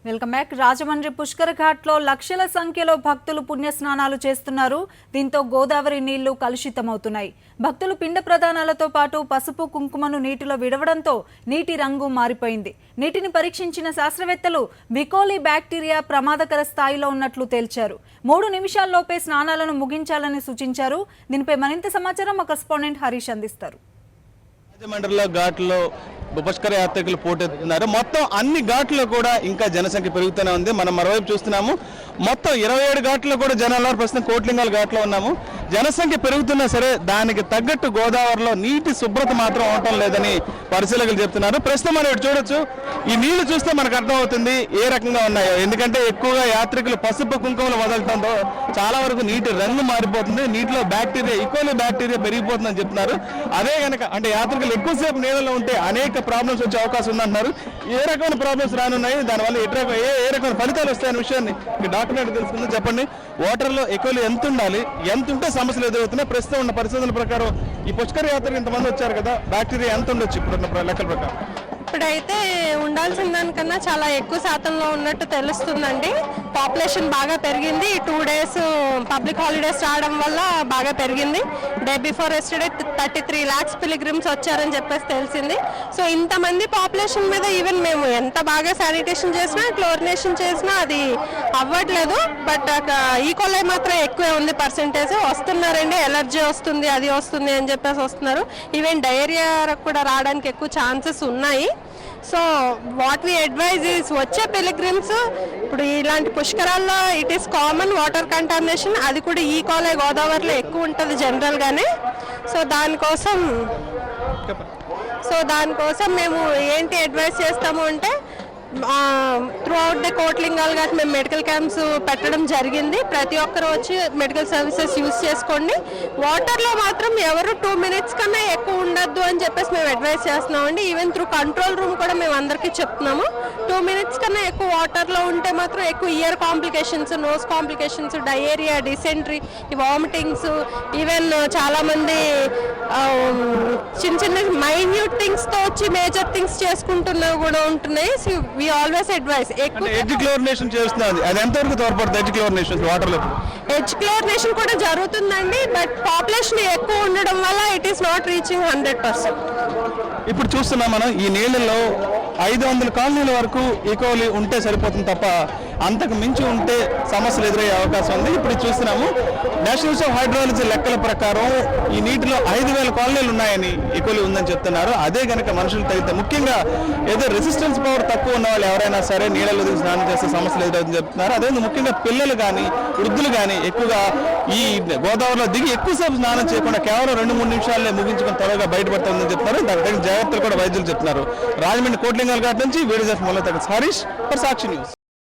Welcome back. Rajahmundry పుష్కర ఘాట్లో లక్షల సంఖ్యలో భక్తులు పుణ్యస్నానాలు చేస్తున్నారు. దీంతో గోదావరి నీళ్లు కలుషితమవుతున్నాయి. భక్తులు పిండ ప్రదానాలతో పాటు పసుపు కుంకుమను నీటిలో విడవడంతో నీటి రంగు మారిపోయింది. నీటిని పరీక్షించిన శాస్త్రవేత్తలు వికోలి బ్యాక్టీరియా ప్రమాదకర స్థాయిలో ఉన్నట్లు తేల్చారు. 3 నిమిషాల్లోపే స్నానాలను ముగించాలని సూచించారు. దీనిపై మరింత సమాచారం మా కరెస్పాండెంట్ హరీష్ అందిస్తారు. రాజమండ్రిలో ఘాట్లో పుష్కర యాత్రికులు పోటెత్తున్నారు. మొత్తం అన్ని ఘాట్లో కూడా ఇంకా జనసంఖ్య పెరుగుతూనే ఉంది. మనం మరోవైపు చూస్తున్నాము, మొత్తం 27 ఘాట్లో కూడా జనాలు ప్రస్తుతం కోట్లింగాల ఘాట్లో ఉన్నాము. జనసంఖ్య పెరుగుతున్నా సరే దానికి తగ్గట్టు గోదావరిలో నీటి శుభ్రత మాత్రం అవటం లేదని పరిశీలకులు చెప్తున్నారు. ప్రస్తుతం మనం చూడొచ్చు, ఈ నీళ్లు చూస్తే మనకు అర్థమవుతుంది ఏ రకంగా ఉన్నాయో. ఎందుకంటే ఎక్కువగా యాత్రికులు పసుపు కుంకుమలు వదలటంతో చాలా వరకు నీటి రంగు మారిపోతుంది. నీటిలో బ్యాక్టీరియా, ఈకోలి బ్యాక్టీరియా పెరిగిపోతుందని చెప్తున్నారు. అదే కనుక అంటే యాత్రికులు ఎక్కువసేపు నీళ్ళలో ఉంటే అనేక ప్రాబ్లమ్స్ వచ్చే అవకాశం ఉందంటున్నారు. ఏ రకమైన ప్రాబ్లమ్స్ రానున్నాయి, దానివల్ల ఏ రకమైన ఫలితాలు వస్తాయనే విషయాన్ని డాక్టర్ గారు తెలుసుకుందాం. చెప్పండి, వాటర్లో ఈకోలి ఎంత ఉండాలి, ఎంత ఉంటే సమస్యలు ఎదురవుతున్నాయి? ప్రస్తుతం ఉన్న పరిశోధనల ప్రకారం ఈ పుష్కర యాత్రకు ఇంతమంది వచ్చారు కదా, బ్యాక్టీరియా ఎంత ఉండొచ్చు ఇప్పుడున్న లెక్కల ప్రకారం? ఇప్పుడైతే ఉండాల్సిన దానికన్నా చాలా ఎక్కువ శాతంలో ఉన్నట్టు తెలుస్తుందండి. పాపులేషన్ బాగా పెరిగింది. 2 days పబ్లిక్ హాలిడేస్ రావడం వల్ల బాగా పెరిగింది. Day before yesterday 33 lakhs pilgrims వచ్చారని చెప్పేసి తెలిసింది. సో ఇంతమంది పాపులేషన్ మీద ఈవెన్ మేము ఎంత బాగా శానిటేషన్ చేసినా, క్లోరినేషన్ చేసినా అది అవ్వట్లేదు. బట్ ఈకోలై మాత్రం ఎక్కువే ఉంది పర్సెంటేజ్. వస్తున్నారండి, ఎలర్జీ వస్తుంది, అది వస్తుంది అని చెప్పేసి వస్తున్నారు. ఈవెన్ డయేరియా కూడా రావడానికి ఎక్కువ ఛాన్సెస్ ఉన్నాయి. So what we advise is వచ్చే పిలిగ్రిమ్స్ ఇప్పుడు ఇలాంటి పుష్కరాల్లో it is common water contamination. అది కూడా ఈ కాలే గోదావరిలో ఎక్కువ ఉంటుంది జనరల్గానే. సో దానికోసం మేము ఏంటి అడ్వైజ్ చేస్తాము అంటే through out the Kotlingal ghat మేము మెడికల్ క్యాంప్స్ పెట్టడం జరిగింది. ప్రతి ఒక్కరు వచ్చి మెడికల్ సర్వీసెస్ యూజ్ చేసుకోండి. వాటర్లో మాత్రం ఎవరు 2 minutes కన్నా ఎక్కువ ఉండొద్దు అని చెప్పేసి మేము అడ్వైస్ చేస్తున్నామండి. ఈవెన్ త్రూ కంట్రోల్ రూమ్ కూడా మేము అందరికీ చెప్తున్నాము. 2 minutes కన్నా ఎక్కువ వాటర్లో ఉంటే మాత్రం ఎక్కువ ear complications, nose complications, diarrhoea, dysentery, vomitings, even చాలామంది చిన్న చిన్న మైన్యూట్ థింగ్స్తో వచ్చి మేజర్ థింగ్స్ చేసుకుంటున్నవి కూడా ఉంటున్నాయి. So we always advise edge chlorination చేస్తున్నారు. అది ఎంతవరకు తోడ్పడుతుంది ఎడ్జ్ క్లోరినేషన్ వాటర్లో? ఎడ్జ్ క్లోరినేషన్ కూడా జరుగుతుందండి. బట్ పాపులేషన్ ఎక్కువ ఉండడం వల్ల ఇట్ ఈస్ నాట్ రీచింగ్ 100%. ఇప్పుడు చూస్తున్నాం మనం ఈ నీళ్ళలో 500 కాలనీల వరకు ఈకోలి ఉంటే సరిపోతుంది తప్ప అంతకు మించి ఉంటే సమస్యలు ఎదురయ్యే అవకాశం ఉంది. ఇప్పుడు చూస్తున్నాము, నేషనల్ ఆఫ్ హైడ్రాలజీ లెక్కల ప్రకారం ఈ నీటిలో 5000 కాలనీలు ఉన్నాయని ఈకోలి ఉందని చెప్తున్నారు. అదే కనుక మనుషులు తగ్గితే, ముఖ్యంగా ఏదో రెసిస్టెన్స్ పవర్ తక్కువ ఉన్న వాళ్ళు ఎవరైనా సరే నీళ్ళలో దిగి స్నానం చేస్తే సమస్యలు ఎదురవుతుందని చెప్తున్నారు. అదే ముఖ్యంగా పిల్లలు కానీ వృద్ధులు కానీ ఎక్కువగా ఈ గోదావరిలో దిగి ఎక్కువసేపు స్నానం చేయకుండా కేవలం 2-3 నిమిషాలే ముగించుకొని త్వరగా బయటపడుతుందని చెప్తున్నారు. దానికి తగిన జాగ్రత్తలు కూడా వైద్యులు చెప్తున్నారు. రాజమండ్రి కోట్లింగాల్ ఘాట్ నుంచి video Mullath Harish for Sakshi news.